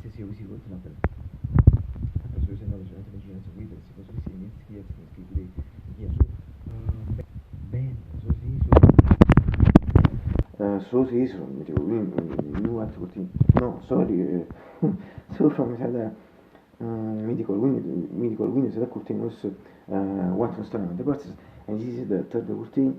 Sia così continuato. Adesso se no c'è una vicina su guida, si può si inizia a scrivere via su. Bene, so sì, so sì, sono mi dico, nu altro cortino. No, sorry, so from sada medical windows that cortino was what was done on the process and this is the third cortino.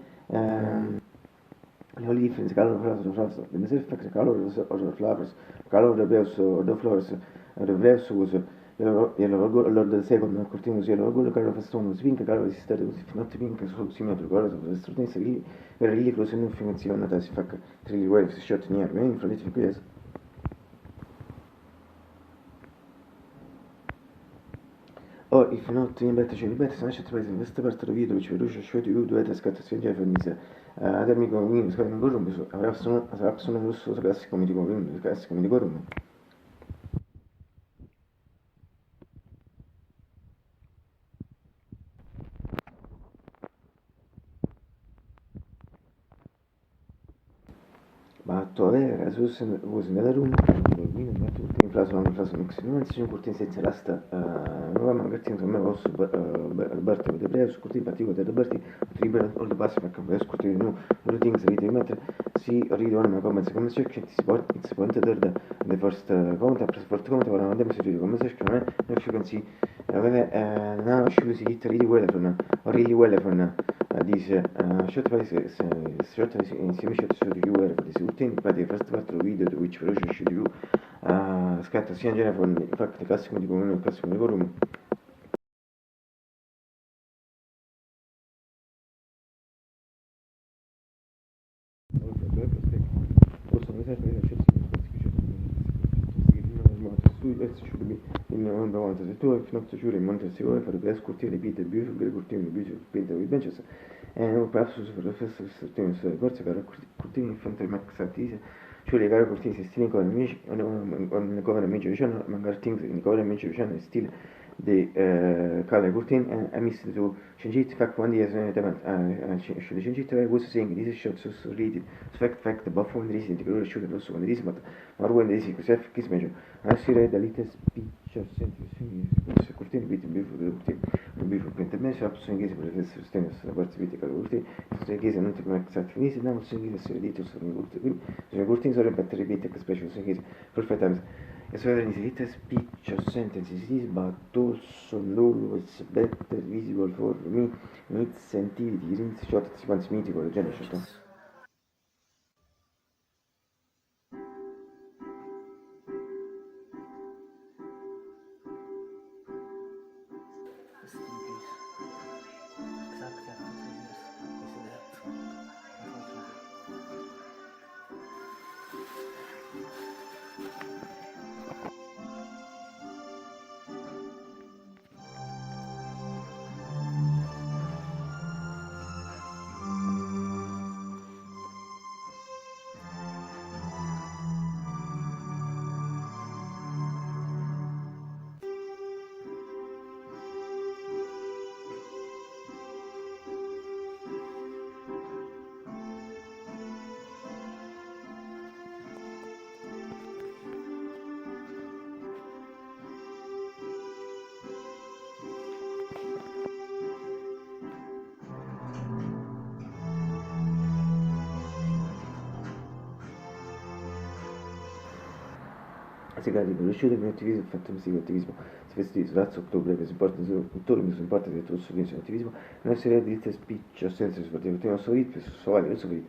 Le olive in color flowers, the message facts color or flowers, color the bells or the flowers, the bells was Lord second cortino sia logo color fastone pink color esistere not pink so simile to color of the students really close in funzione da si fa trilli waves shot near me in front of this. Oh, if not in better should better so much to in this part of the video which we should you do it as cut skin Japanese other me going in going go room so avrà sono rosso classico mi dico classico mi dico room. But Resus was another room, in Flash Mix, non si curtin senza rasta, nuova magazzino come posso, Roberto de Breus, curtin partico de Roberti, tribal all the bus, ma come curtin no, routine se ride mettere, si ride una come section, it's pointed the first comment, first comment, ora non devo seguire come section, non ci pensi, aveva, now she si hit really well from, dice, short face, insieme shot su viewer, for this routine, but the first part of the video, which version should you, scatta sia in genere, infatti, il classico di comune e il classico di forum. Possono essere se tu hai not sure in monte sicuro fare per scurtire repeat beautiful curtini beautiful with benches and perhaps for the first certain forse per curtini in front max attise cioè le gare curtini si stile con amici on cover amici vicino magari things in cover amici vicino stile di color curtini e miss to change fact one day should change it was saying this shot so read fact buff one reason to go shoot also one reason but when this is if measure I see the latest picture se curtini bit beautiful print me se apso inglese per il sostegno sulla parte vitica curtini se inglese non ti come exact inglese non so inglese se dito su curtini se curtini sono per ripetere che special inglese perfettamente e so the latest picture sentences is but also always better visible for me needs sensitivity rinse shot si quanti mitico del genere certo. Segreti per uscire con attivismo e fantasma attivismo si vestì razzo ottobre che si porta tuttora mi sono parte del rosso che attivismo non essere di te speech senza sportivo tema solid per sovali non solid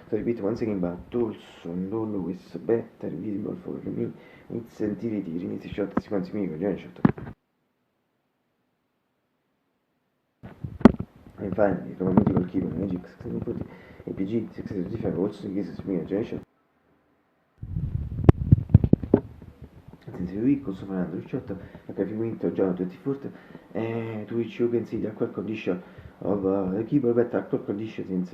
so repeat once again but also non always better visible for me with sensitivity rinizzi shot si quanti mi con shot and finally come mythical keyboard magic 640 APG 635 also in case of me generation week also Fernando Ricciotto like if you win to John 24th to which you can see the actual condition of the keyboard but actual condition since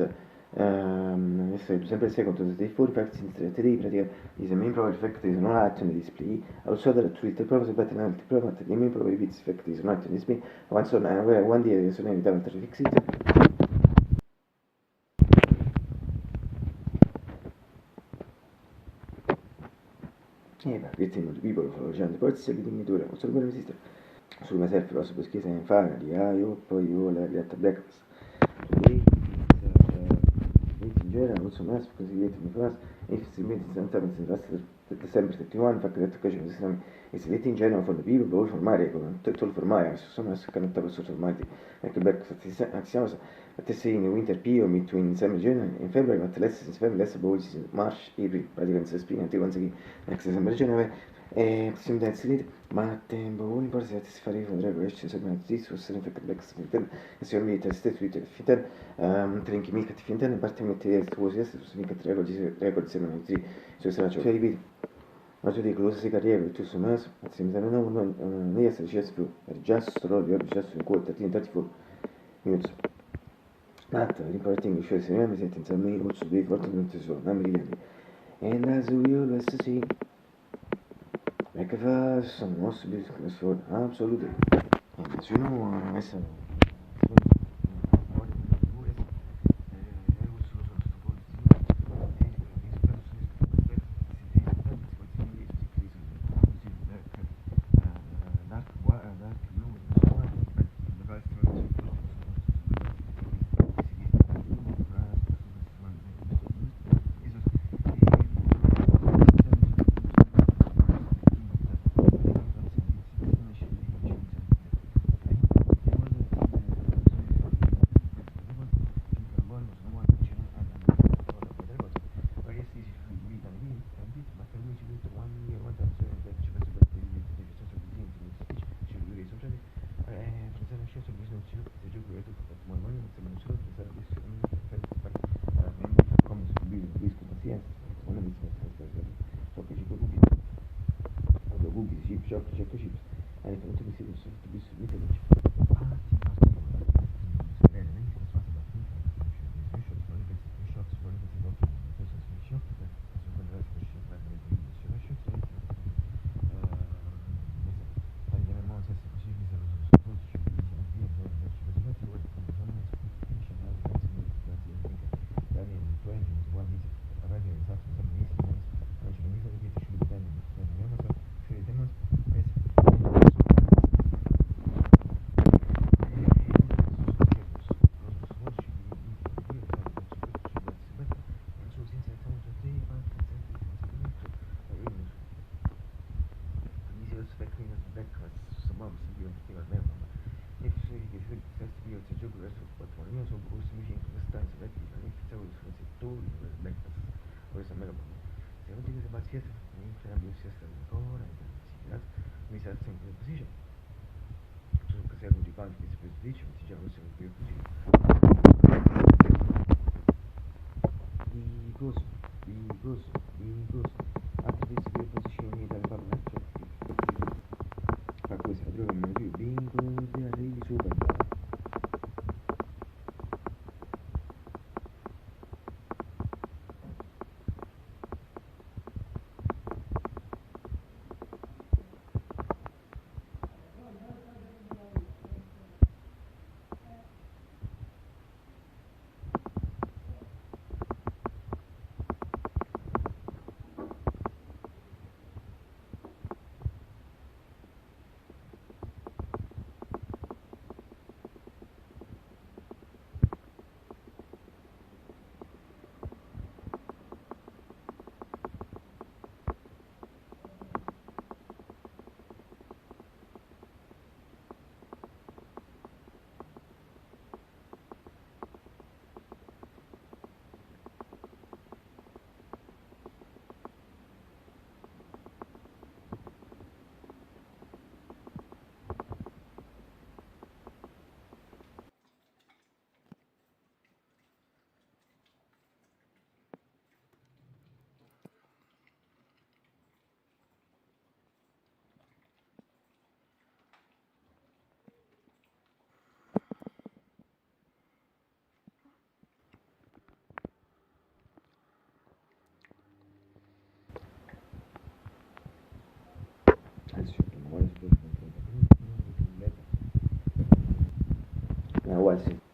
sempre second to the 4 facts since today pratica is a main proper effect is not at on the display also the tweet proper but not proper the main proper bits effect is not on the display once on one day sono inevitable to fix it. but getting the people for the pezzi di dura, non so come esistere. Sul myself was supposed to say finally, I hope you all get the breakfast. Today in general, also mass because he ate in class. If it's meeting sometimes in December 31, fact that occasion is late in general for the people, but formare, tutto il formare, sono messo che non te posso formare, perché siamo at the same in winter period between December, January, and February, but less in February, less about March, April, praticamente spring until once again, next December, January, possiamo inserire, ma tempo, ogni cosa si fa rifare, questo è il tizio, se ne fa che black finten, e se mi mette ste tweet finten, trinki mi che finten, e parte mette il tuo sesso, se mi che record se non è se sarà ciò. Cioè, ripeti, ma tu dico, cosa si carriera, tu sono messo, se mi danno non essere sceso più, è già sto rollo, io ho già in quota, 34 minuti. But the important thing is that I set in some also be important to so I'm really and as we always see like if some most be so absolutely and as you know Now what's it?